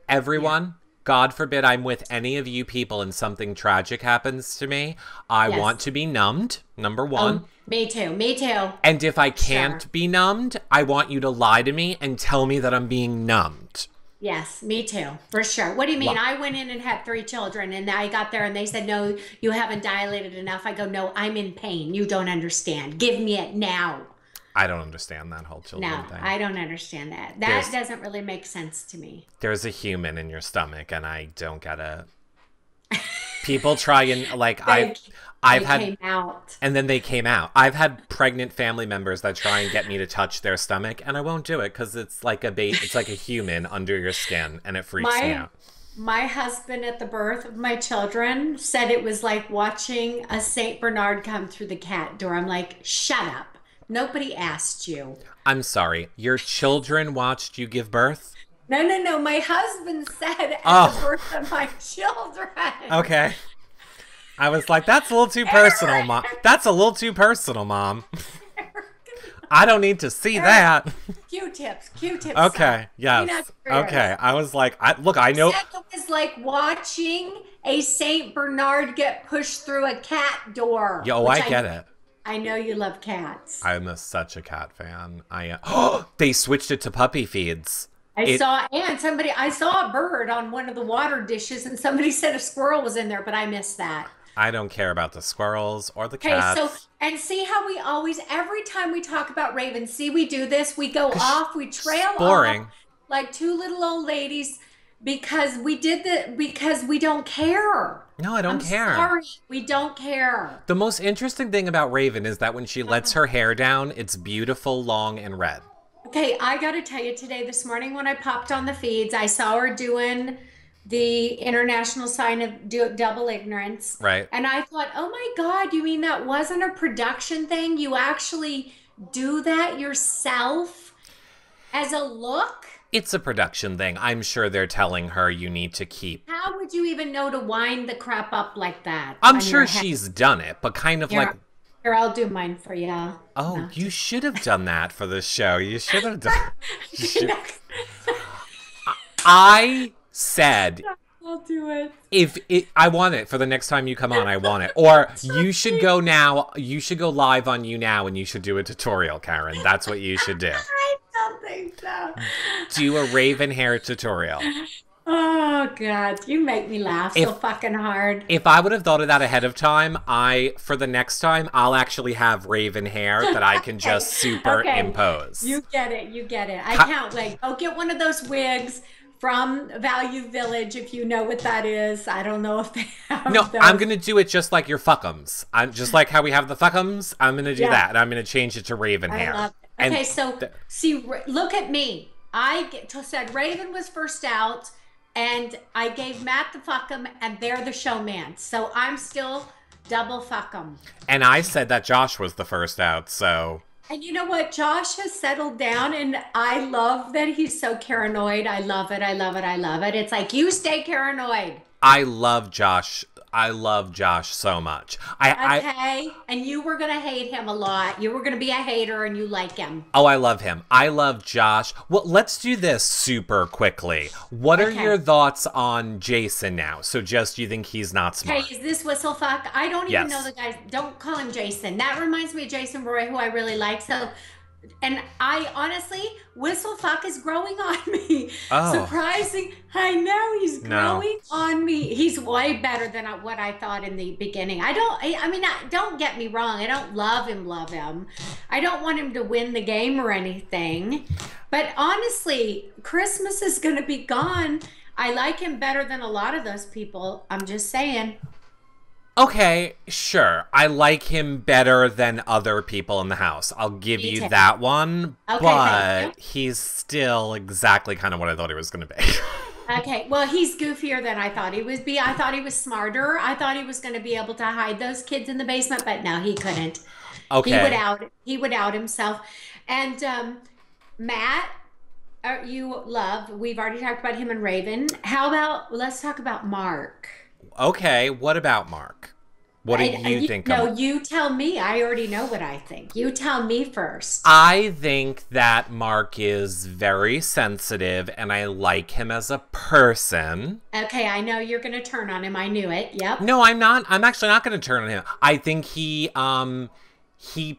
everyone, God forbid I'm with any of you people and something tragic happens to me, I Yes. want to be numbed, number one. Oh, me too. Me too. And if I can't Sure. be numbed, I want you to lie to me and tell me that I'm being numbed. Yes, me too, for sure. What do you mean? I went in and had 3 children, and I got there and they said, no, you haven't dilated enough. I go, no, I'm in pain. You don't understand. Give me it now. I don't understand that whole children No, thing. I don't understand that. That There's- doesn't really make sense to me. There's a human in your stomach, and I don't get it. People try and like They I've had, came out. and then they came out. I've had pregnant family members that try and get me to touch their stomach, and I won't do it because it's like it's like a human under your skin, and it freaks me out. My husband at the birth of my children said it was like watching a Saint Bernard come through the cat door. I'm like, shut up. Nobody asked you. I'm sorry. Your children watched you give birth? No, no, no. My husband said at Oh. the birth of my children. Okay. I was like, that's a little too personal, Mom. That's a little too personal, Mom. I don't need to see that. Q-tips, Q-tips. Okay, yes. Peanut brittle. Okay, I was like, look, I know. It was like watching a Saint Bernard get pushed through a cat door. Yo, which I get it. I know you love cats. Such a cat fan. They switched it to puppy feeds. I saw a bird on one of the water dishes and somebody said a squirrel was in there, but I missed that. I don't care about the squirrels or the Okay, cats. so, and see how we always, every time we talk about ravens, see we do this, we go off, we trail boring. off like two little old ladies because because we don't care. No, I don't care. Sorry, we don't care. The most interesting thing about Raven is that when she lets her hair down, it's beautiful, long, and red. Okay, I got to tell you today, this morning when I popped on the feeds, I saw her doing the international sign of double ignorance. Right. And I thought, oh my God, you mean that wasn't a production thing? You actually do that yourself as a look? It's a production thing. I'm sure they're telling her you need to keep. How would you even know to wind the crap up like that? I'm on sure your head? she's done it, but kind of like, Here, I'll do mine for you. oh, No. you should have done that for the show. You should have done. I said I'll do it. I want it for the next time you come on, I want it. Or you should go now, you should go live on You Now and you should do a tutorial, Karen. That's what you should do. I don't think so. Do a raven hair tutorial. Oh God, you make me laugh so fucking hard. If I would have thought of that ahead of time, for the next time, I'll actually have raven hair that I can just superimpose. You get it, you get it. I can't wait. Go get one of those wigs from Value Village if you know what that is. I don't know if they have No, those. I'm going to do it just like your fuckums. I'm just like how we have the fuckums. I'm going to do that. And I'm going to change it to raven hair. I love it. Okay, so see, look at me. Said Raven was first out, and I gave Matt the fuckum, and they're the showman. So I'm still double fuckum. And I said that Josh was the first out, so... And you know what? Josh has settled down, and I love that he's so paranoid. I love it. I love it. I love it. It's like, you stay paranoid. I love Josh. I love Josh so much. Okay. And you were going to hate him a lot. You were going to be a hater and you like him. Oh, I love him. I love Josh. Well, let's do this super quickly. What are your thoughts on Jason now? So just, you think he's not smart? Hey, is this Whistlefuck? I don't even know the guy. Don't call him Jason. That reminds me of Jason Roy, who I really like. So, and I honestly, Whistlefuck is growing on me. Oh. Surprising. I know he's growing on me. He's way better than what I thought in the beginning. I mean, don't get me wrong. I don't love him. I don't want him to win the game or anything. But honestly, Christmas is going to be gone. I like him better than a lot of those people. I'm just saying. Okay, sure. I like him better than other people in the house. I'll give you that one. Okay, but he's still exactly kind of what I thought he was going to be. Okay, well, he's goofier than I thought he would be. I thought he was smarter. I thought he was going to be able to hide those kids in the basement, but no, he couldn't. Okay. He would out himself. And Matt, we've already talked about him and Raven. How about, let's talk about Mark. Okay, what about Mark? What do you think? No, you tell me. I already know what I think. You tell me first. I think that Mark is very sensitive, and I like him as a person. Okay, I know you're going to turn on him. I knew it. Yep. No, I'm not. I'm actually not going to turn on him. I think he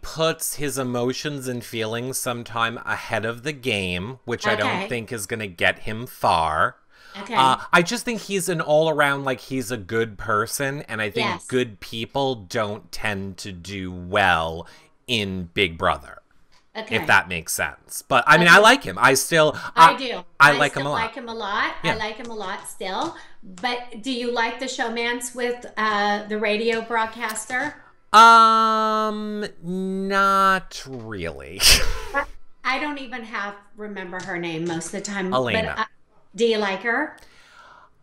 puts his emotions and feelings sometime ahead of the game, which I don't think is going to get him far. Okay. I just think he's an all-around, like, he's a good person, and I think good people don't tend to do well in Big Brother. Okay. If that makes sense. But, I mean, I like him. I do. I like him a lot. I like him a lot. Yeah. I like him a lot still. But do you like the showmance with the radio broadcaster? Not really. I don't even remember her name most of the time. Elena. But do you like her?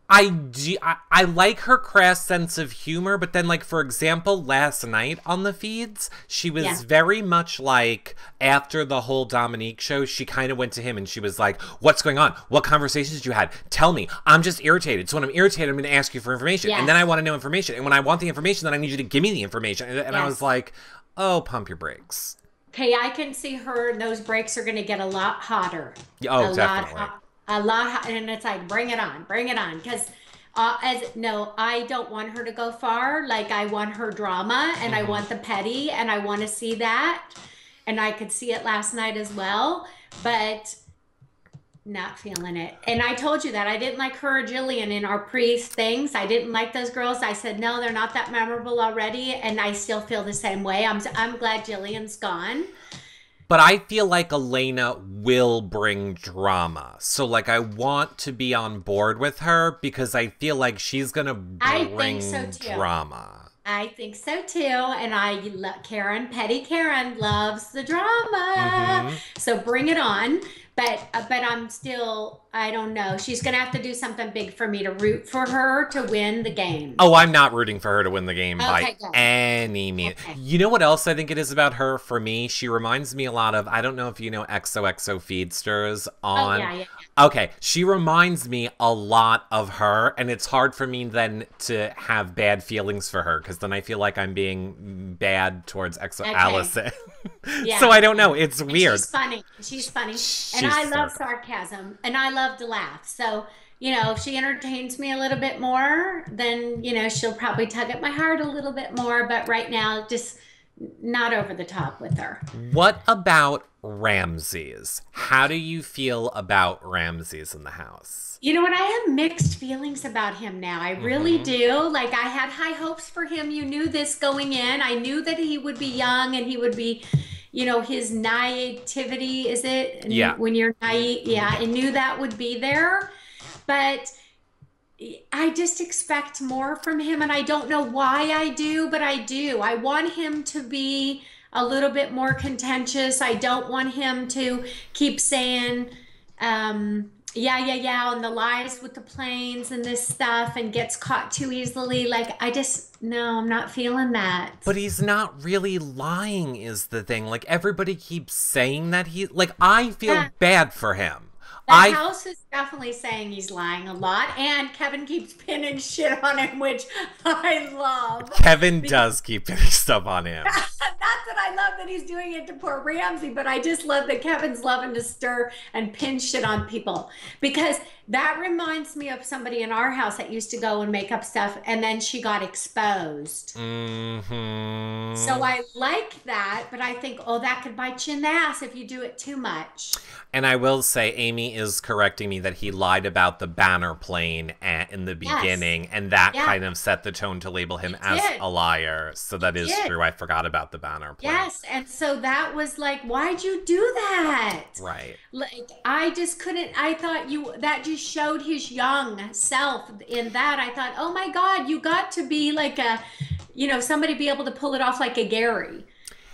I do. I like her crass sense of humor, but then, like, for example, last night on the feeds, she was very much like, after the whole Dominique show, she kind of went to him and she was like, what's going on? What conversations you had? Tell me. I'm just irritated. So when I'm irritated, I'm going to ask you for information. And then I want to know information. And when I want the information, then I need you to give me the information. And I was like, oh, pump your brakes. Okay, I can see her, those brakes are going to get a lot hotter. Oh, definitely. A lot, and it's like, bring it on, because I don't want her to go far. Like, I want her drama, and I want the petty, and I want to see that, and I could see it last night as well, but not feeling it. And I told you that I didn't like her or Jillian in our things. I didn't like those girls. I said, no, they're not that memorable already, and I still feel the same way. I'm glad Jillian's gone. But I feel like Elena will bring drama. So, like, I want to be on board with her because I feel like she's going to bring drama. I think so, too. And Petty Karen loves the drama. So bring it on. But I'm still, I don't know. She's going to have to do something big for me to root for her to win the game. Oh, I'm not rooting for her to win the game by any means. Okay. You know what else I think it is about her for me? She reminds me a lot of, I don't know if you know XOXO Feedsters on. Oh, yeah. Okay, she reminds me a lot of her, and it's hard for me then to have bad feelings for her, because then I feel like I'm being bad towards Allison. Yeah. So I don't know, it's weird. She's funny. And I love sarcasm, and I love to laugh. So, if she entertains me a little bit more, then, she'll probably tug at my heart a little bit more, but right now, just not over the top with her. What about Ramses? How do you feel about Ramses in the house? You know what? I have mixed feelings about him now. I really do. Like, I had high hopes for him. You knew this going in. I knew that he would be young and he would be, his naivety, is it? Yeah. When you're naive. Yeah, I knew that would be there. But I just expect more from him, and I don't know why I do, but I do. I want him to be a little bit more contentious. I don't want him to keep saying, yeah, and the lies with the planes and this stuff, and gets caught too easily. Like, no, I'm not feeling that. But he's not really lying is the thing. Like, everybody keeps saying that I feel bad for him. The house is definitely saying he's lying a lot, and Kevin keeps pinning shit on him, which I love. Kevin does keep pinning stuff on him. Not that I love that he's doing it to poor Ramsey, but I just love that Kevin's loving to stir and pin shit on people, because that reminds me of somebody in our house that used to go and make up stuff, and then she got exposed. Mm-hmm. So I like that, but I think, oh, that could bite you in the ass if you do it too much. And I will say, Amy is correcting me that he lied about the banner plane in the beginning, and that kind of set the tone to label him as a liar. So that is true. I forgot about the banner plane. Yes, and so that was like, why'd you do that? Right. Like, I just couldn't. I thought that just showed his young self in that. I thought, oh my God, you got to be like somebody be able to pull it off like a Gary.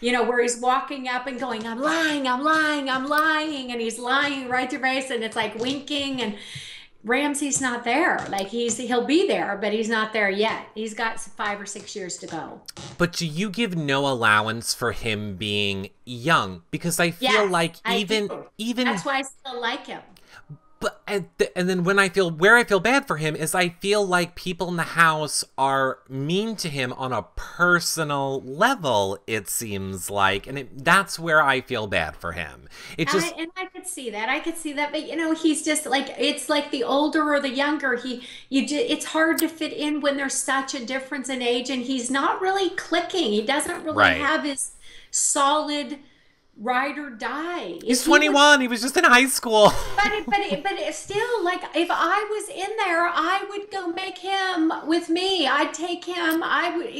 Where he's walking up and going, I'm lying, I'm lying, I'm lying. And he's lying right to face, and it's like winking, and Ramsey's not there. Like he'll be there, but he's not there yet. He's got 5 or 6 years to go. But do you give no allowance for him being young? Because I feel like even that's why I still like him. But and then where I feel bad for him is I feel like people in the house are mean to him on a personal level, it seems like, and that's where I feel bad for him. And I could see that, but he's just like, it's like the older or the younger, it's hard to fit in when there's such a difference in age, and he's not really clicking. He doesn't really have his solid ride or die. He's 21. He was just in high school. But it's still, like, if I was in there, I would go make him with me. I'd take him.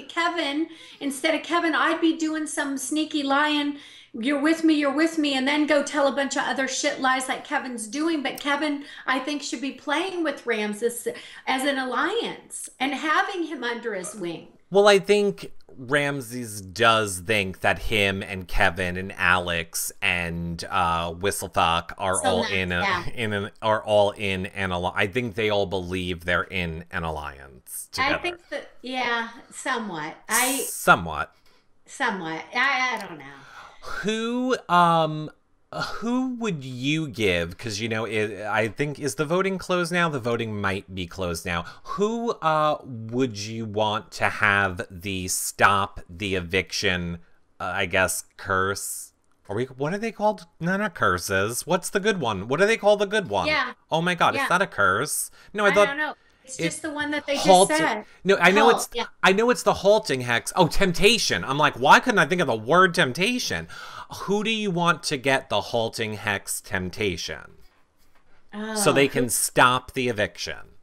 Kevin, instead of Kevin, I'd be doing some sneaky lying. You're with me, and then go tell a bunch of other shit lies like Kevin's doing. But Kevin, I think, should be playing with Ramses as an alliance and having him under his wing. Well, I think Ramses does think that him and Kevin and Alex and Whistlefuck are all in an alliance. I think they all believe they're in an alliance together. I think that, somewhat. Somewhat. I don't know. Who would you give? Because, I think, is the voting closed now? The voting might be closed now. Who would you want to have the stop the eviction, curse? What are they called? No, not curses. What's the good one? What do they call the good one? Yeah. Oh my God, is that a curse? No, I don't know. It's just the one that they just said. No, I know it's the halting hex. Oh, temptation. I'm like, why couldn't I think of the word temptation? Who do you want to get the halting hex temptation? So they can stop the eviction.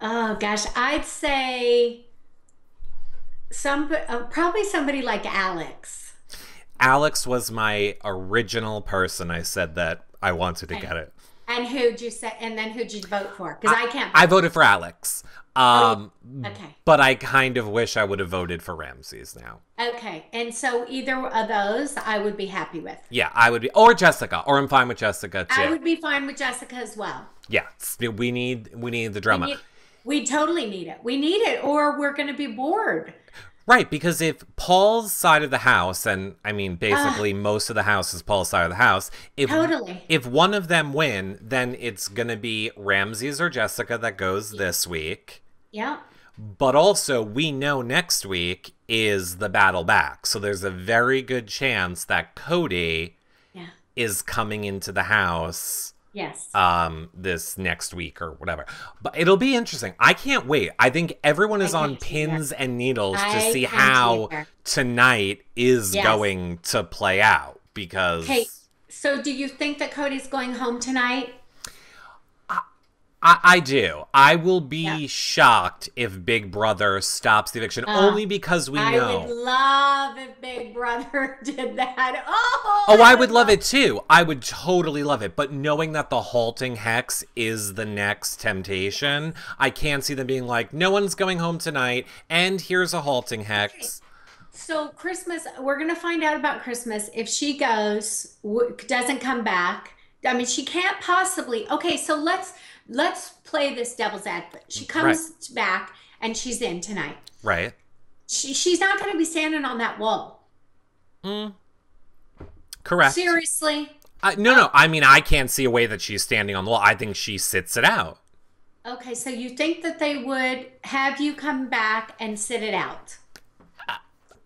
Oh gosh, I'd say probably somebody like Alex. Alex was my original person I said that I wanted to get it. And who'd you say? And then who'd you vote for? Because I can't. I voted for Alex. Okay. But I kind of wish I would have voted for Ramses now. Okay, and so either of those, I would be happy with. Yeah, I would be, or Jessica, or I'm fine with Jessica too. I would be fine with Jessica as well. Yeah, we need the drama. We totally need it. We need it, or we're going to be bored. Right, because if Paul's side of the house, and I mean basically most of the house is Paul's side of the house, if one of them win, then it's going to be Ramses or Jessica that goes this week. Yeah. But also, we know next week is the battle back. So there's a very good chance that Cody is coming into the house this next week or whatever. But it'll be interesting. I can't wait. I think everyone is on pins and needles to see how tonight is going to play out. Because... Okay, so do you think that Cody's going home tonight? I do. I will be shocked if Big Brother stops the eviction, only because we know. I would love if Big Brother did that. I would love it too. I would totally love it. But knowing that the halting hex is the next temptation, I can't see them being like, no one's going home tonight, and here's a halting hex. Okay. So Christmas, we're going to find out about Christmas. If she goes, doesn't come back, I mean, she can't possibly. Okay, so let's play this devil's advocate. She comes back and she's in tonight. Right. She's not going to be standing on that wall. Correct. Seriously. No. I mean, I can't see a way that she's standing on the wall. I think she sits it out. Okay, so you think that they would have you come back and sit it out?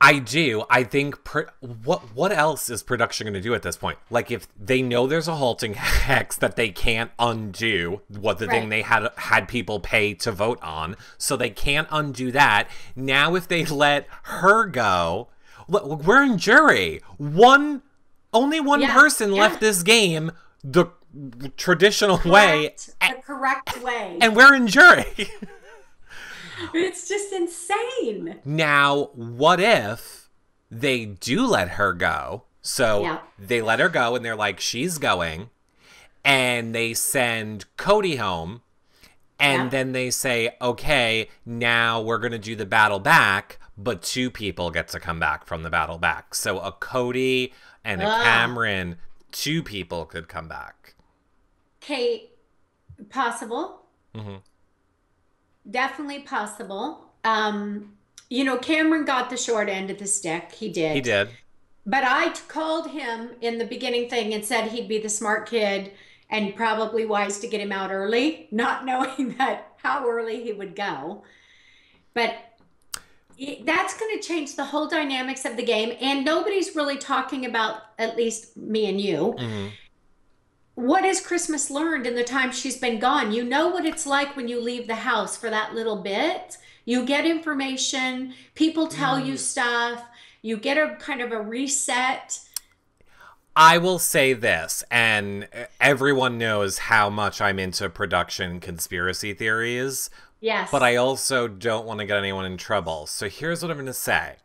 I do. I think what else is production going to do at this point? Like, if they know there's a halting hex that they can't undo, what the thing they had people pay to vote on, so they can't undo that. Now, if they let her go, look, we're in jury. Only one person left this game the traditional way, the correct way, and we're in jury. It's just insane. Now, what if they do let her go? So they let her go and they're like, she's going. And they send Cody home. And then they say, okay, now we're going to do the battle back. But 2 people get to come back from the battle back. So a Cody and a Cameron, 2 people could come back. Okay, possible. Mm-hmm. Definitely possible. Cameron got the short end of the stick. He did. He did. But I called him in the beginning thing and said he'd be the smart kid and probably wise to get him out early, not knowing that how early he would go. But that's going to change the whole dynamics of the game. And nobody's really talking about, at least me and you, what has Christmas learned in the time she's been gone? You know what it's like when you leave the house for that little bit. You get information, people tell you stuff, you get a kind of a reset. I will say this, and everyone knows how much I'm into production conspiracy theories. Yes. But I also don't want to get anyone in trouble. So here's what I'm going to say.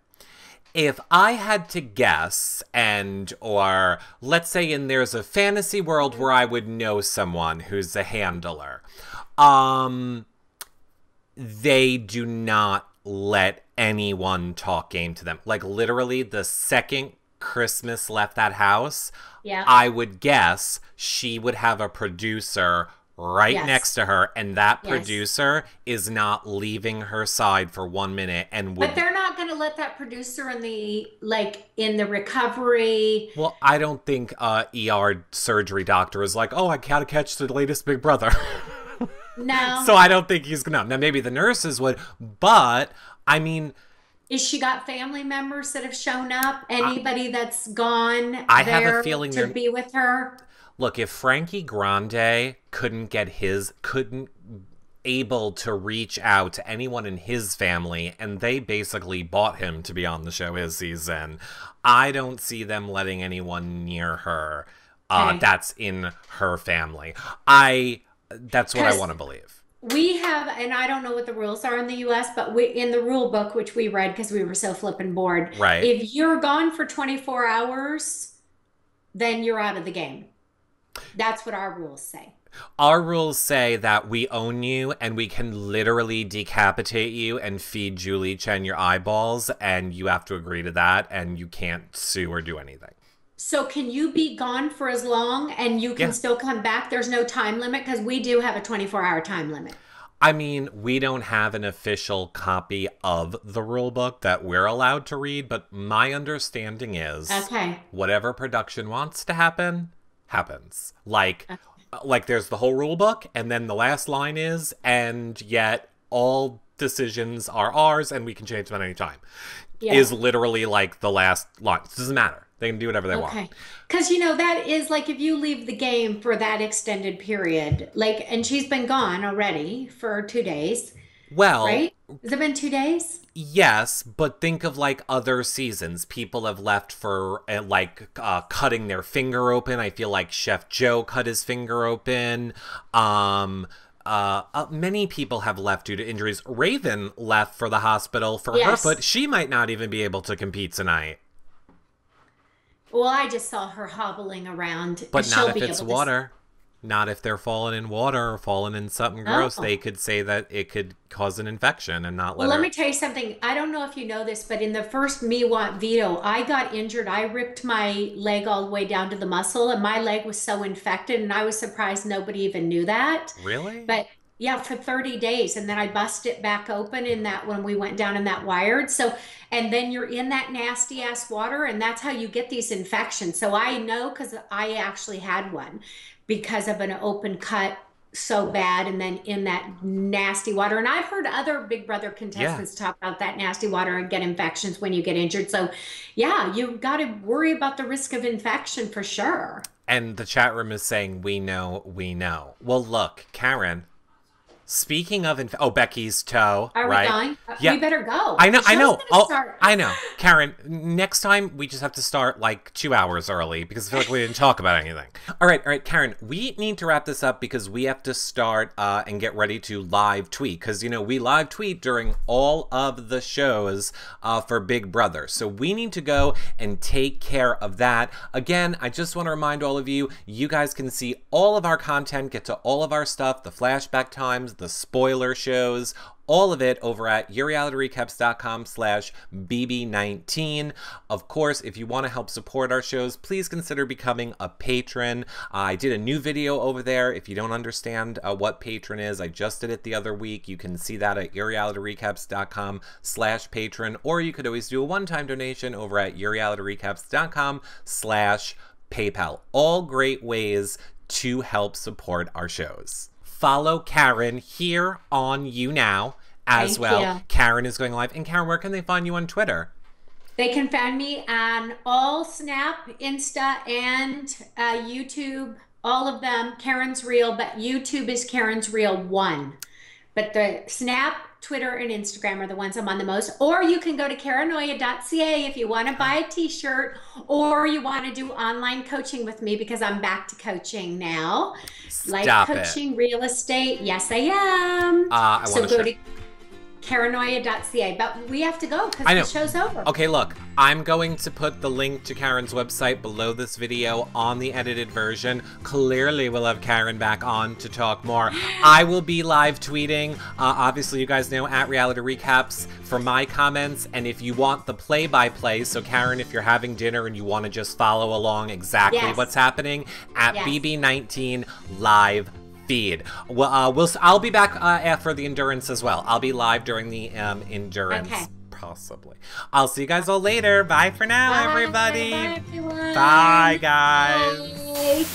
If I had to guess, or let's say there's a fantasy world where I would know someone who's a handler, they do not let anyone talk game to them. Like, literally, the second Christmas left that house, I would guess she would have a producer next to her, and that producer is not leaving her side for 1 minute. But they're not going to let that producer in the recovery. Well, I don't think ER surgery doctor is like, oh, I gotta catch the latest Big Brother. No. So I don't think he's gonna. Now maybe the nurses would, but I mean, is she got family members that have shown up? Anybody that's gone? I have a feeling to be with her. Look, if Frankie Grande couldn't able to reach out to anyone in his family, and they basically bought him to be on the show his season, I don't see them letting anyone near her that's in her family. That's what I want to believe. We have, and I don't know what the rules are in the U.S., but in the rule book, which we read because we were so flippin' bored, if you're gone for 24 hours, then you're out of the game. That's what our rules say. Our rules say that we own you and we can literally decapitate you and feed Julie Chen your eyeballs, and you have to agree to that, and you can't sue or do anything. So can you be gone for as long and you can still come back? There's no time limit, because we do have a 24-hour time limit. I mean, we don't have an official copy of the rule book that we're allowed to read, but my understanding is whatever production wants to happen, happens. Like there's the whole rule book, and then the last line is, and yet all decisions are ours and we can change them at any time. Is literally like the last line. It doesn't matter. They can do whatever they want. Because, that is like, if you leave the game for that extended period, and she's been gone already for 2 days. Well, right? Has it been 2 days? Yes, but think of other seasons. People have left for cutting their finger open. I feel like Chef Joe cut his finger open. Many people have left due to injuries. Raven left for the hospital for her foot. She might not even be able to compete tonight. Well, I just saw her hobbling around. But not if it's water. Not if they're falling in water or falling in something gross. They could say that it could cause an infection and not let Let me tell you something. I don't know if you know this, but in the first Miwat veto, I got injured. I ripped my leg all the way down to the muscle, and my leg was so infected, and I was surprised nobody even knew that. Really? But Yeah, for 30 days. And then I bust it back open in that when we went down in that wired. So, and then you're in that nasty ass water, and that's how you get these infections. So I know because I actually had one because of an open cut so bad and then in that nasty water. And I've heard other Big Brother contestants talk about that nasty water and get infections when you get injured. So yeah, you got to worry about the risk of infection for sure. And the chat room is saying, we know, we know. Well, look, Karen, speaking of, Becky's toe. Are we going? Yeah. We better go. I know. I know. Karen, next time we just have to start like 2 hours early because I feel like we didn't talk about anything. All right, Karen, we need to wrap this up because we have to start and get ready to live tweet because, you know, we live tweet during all of the shows for Big Brother. So we need to go and take care of that. Again, I just want to remind all of you, you guys can see all of our content, get to all of our stuff, the flashback times, the spoiler shows, all of it over at yourrealityrecaps.com/bb19. Of course, if you want to help support our shows, please consider becoming a patron. I did a new video over there. If you don't understand what patron is, I just did it the other week. You can see that at yourrealityrecaps.com/patron, or you could always do a one-time donation over at yourrealityrecaps.com/PayPal. All great ways to help support our shows. Follow Karen here on YouNow as well. Karen is going live. And Karen, where can they find you on Twitter? They can find me on all Snap, Insta, and YouTube, all of them. Karen's Real, but YouTube is Karen's Real 1. But the Snap, Twitter, and Instagram are the ones I'm on the most. Or you can go to karenoia.ca if you want to buy a t-shirt or you want to do online coaching with me because I'm back to coaching now. Life coaching, real estate. Yes, I am. So go to karenoia.ca. But we have to go because the show's over. Okay, look. I'm going to put the link to Karen's website below this video on the edited version. Clearly, we'll have Karen back on to talk more. I will be live tweeting. Obviously, you guys know, at Reality Recaps for my comments. And if you want the play-by-play, so Karen, if you're having dinner and you want to just follow along exactly what's happening, at BB19 live feed. Well, I'll be back after the endurance as well. I'll be live during the endurance. Okay. Possibly. I'll see you guys all later. Bye for now, everybody. Bye, everyone. Bye, guys. Bye.